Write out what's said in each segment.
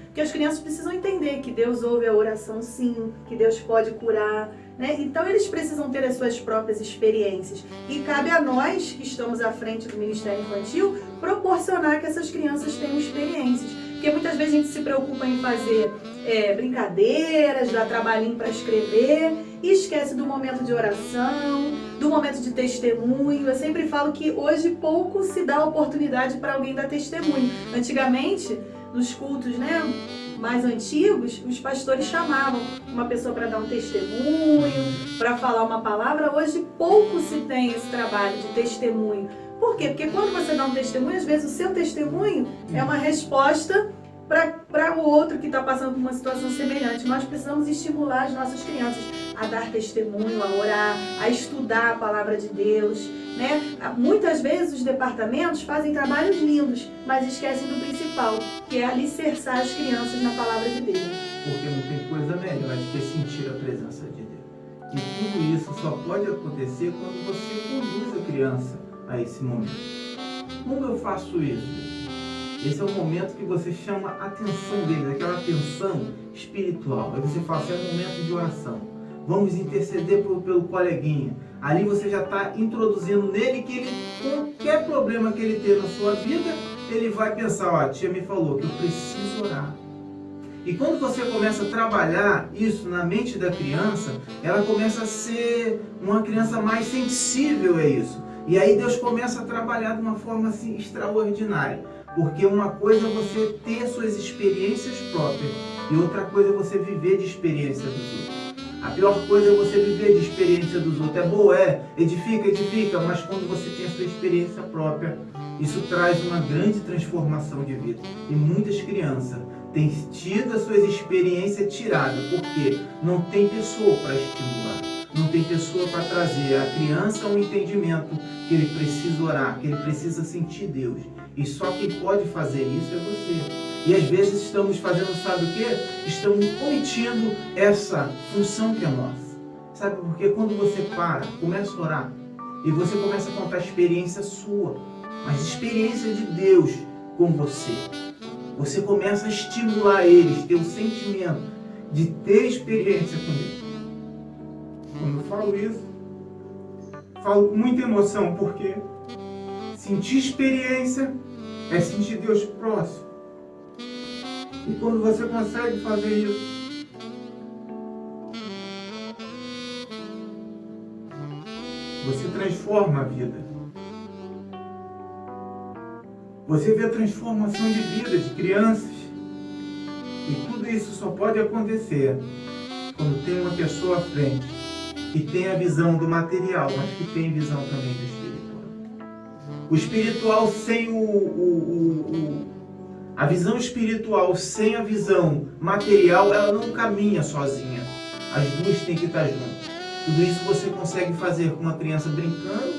Porque as crianças precisam entender que Deus ouve a oração sim, que Deus pode curar, né? Então eles precisam ter as suas próprias experiências. E cabe a nós, que estamos à frente do Ministério Infantil, proporcionar que essas crianças tenham experiências. Porque muitas vezes a gente se preocupa em fazer brincadeiras, dar trabalhinho para escrever e esquece do momento de oração, do momento de testemunho. Eu sempre falo que hoje pouco se dá oportunidade para alguém dar testemunho. Antigamente, nos cultos, né, mais antigos, os pastores chamavam uma pessoa para dar um testemunho, para falar uma palavra. Hoje pouco se tem esse trabalho de testemunho. Por quê? Porque quando você dá um testemunho, às vezes o seu testemunho é uma resposta para o outro que está passando por uma situação semelhante. Nós precisamos estimular as nossas crianças a dar testemunho, a orar, a estudar a palavra de Deus, né? Muitas vezes os departamentos fazem trabalhos lindos, mas esquecem do principal, que é alicerçar as crianças na palavra de Deus. Porque não tem coisa melhor do que sentir a presença de Deus. E tudo isso só pode acontecer quando você conduz a criança a esse momento. Como eu faço isso? Esse é o momento que você chama a atenção deles, aquela atenção espiritual. Aí você fala assim, é um momento de oração. Vamos interceder pelo coleguinha. Ali você já está introduzindo nele que ele, qualquer problema que ele ter na sua vida, ele vai pensar, ó, a tia me falou que eu preciso orar. E quando você começa a trabalhar isso na mente da criança, ela começa a ser uma criança mais sensível a isso. E aí Deus começa a trabalhar de uma forma assim extraordinária. Porque uma coisa é você ter suas experiências próprias e outra coisa é você viver de experiência dos outros. A pior coisa é você viver de experiência dos outros. É boa, edifica, mas quando você tem a sua experiência própria, isso traz uma grande transformação de vida. E muitas crianças têm tido as suas experiências tiradas, porque não tem pessoa para estimular. Não tem pessoa para trazer a criança um entendimento que ele precisa orar, que ele precisa sentir Deus. E só quem pode fazer isso é você. E às vezes estamos fazendo, sabe o quê? Estamos omitindo essa função que é nossa. Sabe por quê? Quando você começa a orar, e você começa a contar a experiência sua, mas experiência de Deus com você. Você começa a estimular eles, ter o sentimento de ter experiência com Deus. Quando eu falo isso, falo com muita emoção, porque sentir experiência é sentir Deus próximo. E quando você consegue fazer isso, você transforma a vida. Você vê a transformação de vida de crianças. E tudo isso só pode acontecer quando tem uma pessoa à frente que tem a visão do material, mas que tem visão também do espiritual. O espiritual sem a visão espiritual sem a visão material, ela não caminha sozinha. As duas têm que estar juntas. Tudo isso você consegue fazer com uma criança brincando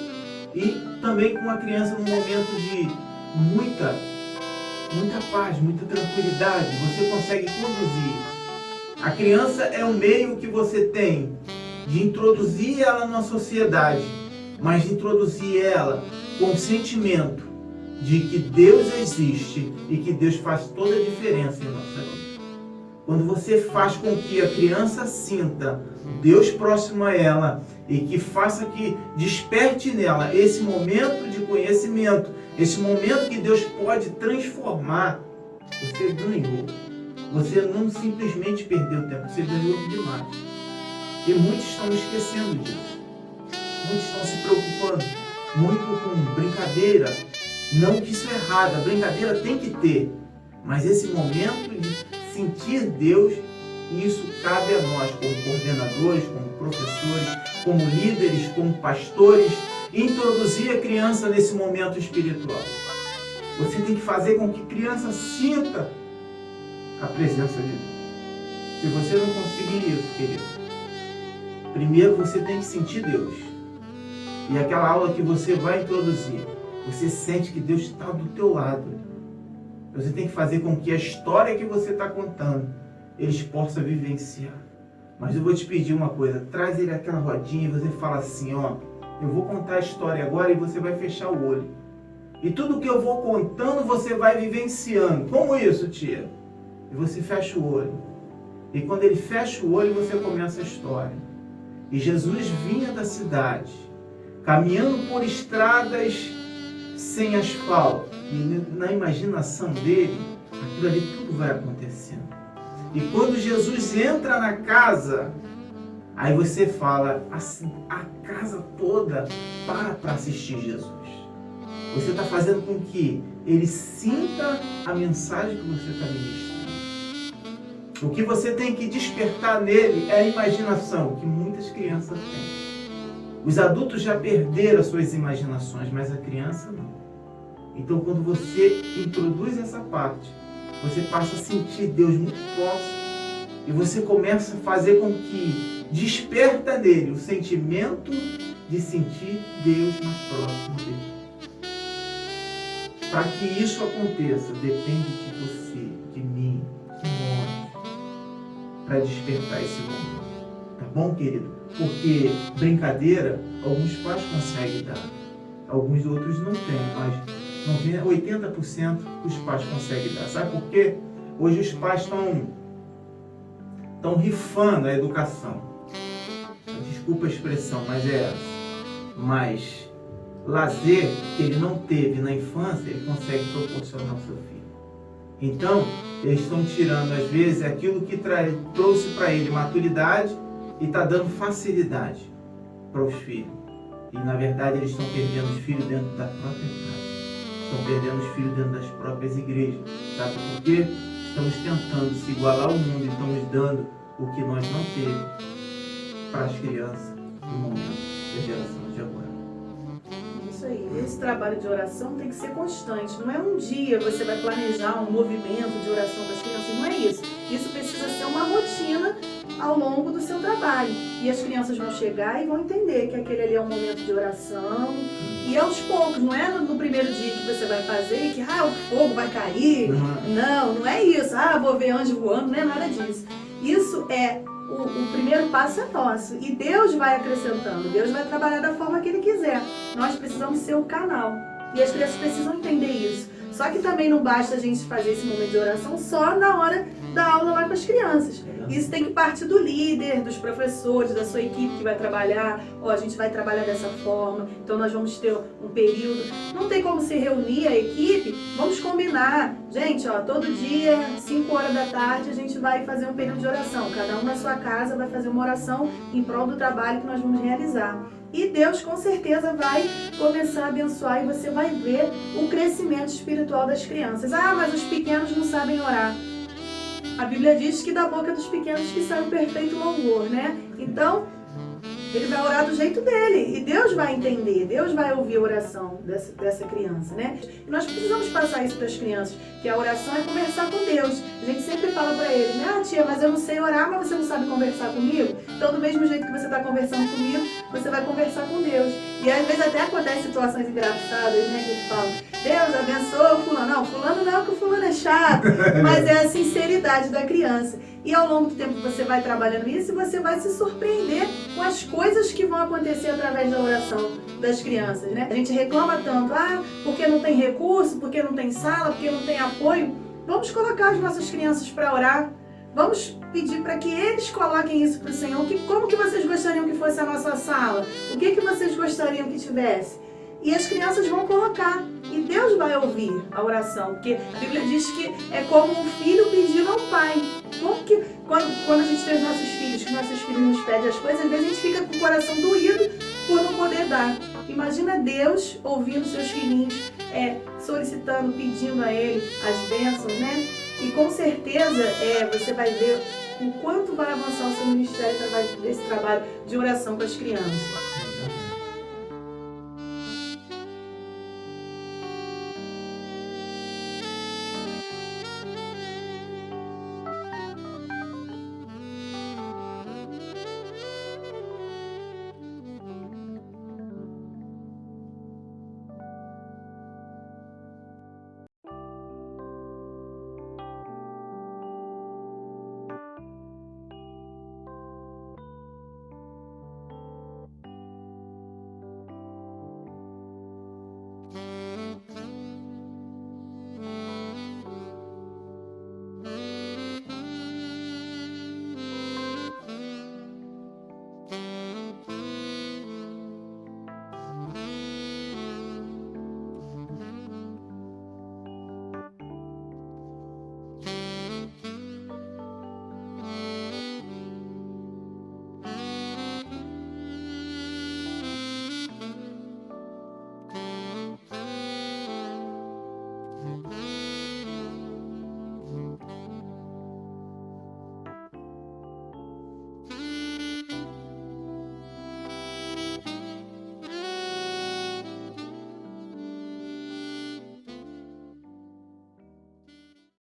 e também com uma criança num momento de muita paz, muita tranquilidade. Você consegue conduzir. A criança é o meio que você tem de introduzir ela na sociedade, mas de introduzir ela com o sentimento de que Deus existe e que Deus faz toda a diferença em nossa vida. Quando você faz com que a criança sinta Deus próximo a ela e que faça que desperte nela esse momento de conhecimento, esse momento que Deus pode transformar, você ganhou. Você não simplesmente perdeu tempo, você ganhou demais. E muitos estão esquecendo disso. Muitos estão se preocupando muito com brincadeira. Não que isso é errado, a brincadeira tem que ter. Mas esse momento de sentir Deus, isso cabe a nós, como coordenadores, como professores, como líderes, como pastores, introduzir a criança nesse momento espiritual. Você tem que fazer com que a criança sinta a presença de Deus. Se você não conseguir isso, querido, primeiro você tem que sentir Deus. E aquela aula que você vai introduzir, você sente que Deus está do teu lado. Você tem que fazer com que a história que você está contando, eles possam vivenciar. Mas eu vou te pedir uma coisa, traz ele aquela rodinha e você fala assim, ó, eu vou contar a história agora e você vai fechar o olho. E tudo que eu vou contando, você vai vivenciando. Como isso, tia? e você fecha o olho. E quando ele fecha o olho, você começa a história. E Jesus vinha da cidade, caminhando por estradas sem asfalto. E na imaginação dele, aquilo ali tudo vai acontecendo. E quando Jesus entra na casa, aí você fala, a casa toda para assistir Jesus. Você está fazendo com que ele sinta a mensagem que você está ministrando. O que você tem que despertar nele é a imaginação, que muitas crianças têm. Os adultos já perderam as suas imaginações, mas a criança não. Então, quando você introduz essa parte, você passa a sentir Deus muito próximo e você começa a fazer com que desperta nele o sentimento de sentir Deus mais próximo dele. Para que isso aconteça, depende de você, de mim, de nós, para despertar esse momento. Tá bom, querido? Porque brincadeira, alguns pais conseguem dar, alguns outros não têm, mas 80% os pais conseguem dar. Sabe por quê? Hoje os pais estão rifando a educação. Desculpa a expressão, mas é essa. Mas lazer que ele não teve na infância, ele consegue proporcionar ao seu filho. Então, eles estão tirando, às vezes, aquilo que trouxe para ele maturidade e está dando facilidade para os filhos. E, na verdade, eles estão perdendo os filhos dentro da própria casa. Estão perdendo os filhos dentro das próprias igrejas. Sabe por quê? Estamos tentando se igualar ao mundo e estamos dando o que nós não temos para as crianças no momento da geração de agora. Isso aí. Esse trabalho de oração tem que ser constante. Não é um dia você vai planejar um movimento de oração das crianças. Não é isso. Isso precisa ser uma rotina ao longo do seu trabalho. E as crianças vão chegar e vão entender que aquele ali é um momento de oração. E aos poucos, não é no primeiro dia que você vai fazer e que o fogo vai cair. Não é isso. Vou ver anjo voando, não é nada disso. Isso é, o primeiro passo é nosso. E Deus vai acrescentando. Deus vai trabalhar da forma que Ele quiser. Nós precisamos ser o canal. E as crianças precisam entender isso. Só que também não basta a gente fazer esse momento de oração só na hora da aula lá com as crianças. Isso tem que partir do líder, dos professores, da sua equipe que vai trabalhar. A gente vai trabalhar dessa forma, então nós vamos ter um período. Não tem como se reunir a equipe, vamos combinar. Gente, todo dia, 5 horas da tarde, a gente vai fazer um período de oração. Cada um na sua casa vai fazer uma oração em prol do trabalho que nós vamos realizar. E Deus com certeza vai começar a abençoar e você vai ver o crescimento espiritual das crianças. Mas os pequenos não sabem orar. A Bíblia diz que da boca dos pequenos que sai um perfeito louvor, né? Então, ele vai orar do jeito dele e Deus vai entender, Deus vai ouvir a oração dessa criança, né? E nós precisamos passar isso para as crianças, que a oração é conversar com Deus. A gente sempre fala para eles, né? Tia, mas eu não sei orar, mas você não sabe conversar comigo? Então, do mesmo jeito que você está conversando comigo, você vai conversar com Deus. E às vezes até acontecem situações engraçadas, né? Que eles falam, Deus abençoa o fulano. Não, fulano não, que o fulano é chato. Mas é a sinceridade da criança. E ao longo do tempo que você vai trabalhando isso, você vai se surpreender com as coisas que vão acontecer através da oração das crianças, né? A gente reclama tanto, porque não tem recurso, porque não tem sala, porque não tem apoio. Vamos colocar as nossas crianças para orar. Vamos pedir para que eles coloquem isso para o Senhor. Como que vocês gostariam que fosse a nossa sala? O que vocês gostariam que tivesse? E as crianças vão colocar. E Deus vai ouvir a oração. Porque a Bíblia diz que é como um filho pedindo ao pai. Como que, quando a gente tem os nossos filhos, que nossos filhos nos pedem as coisas, às vezes a gente fica com o coração doído por não poder dar. Imagina Deus ouvindo seus filhinhos, solicitando, pedindo a Ele as bênçãos, né? E com certeza você vai ver o quanto vai avançar o seu ministério através desse trabalho de oração com as crianças.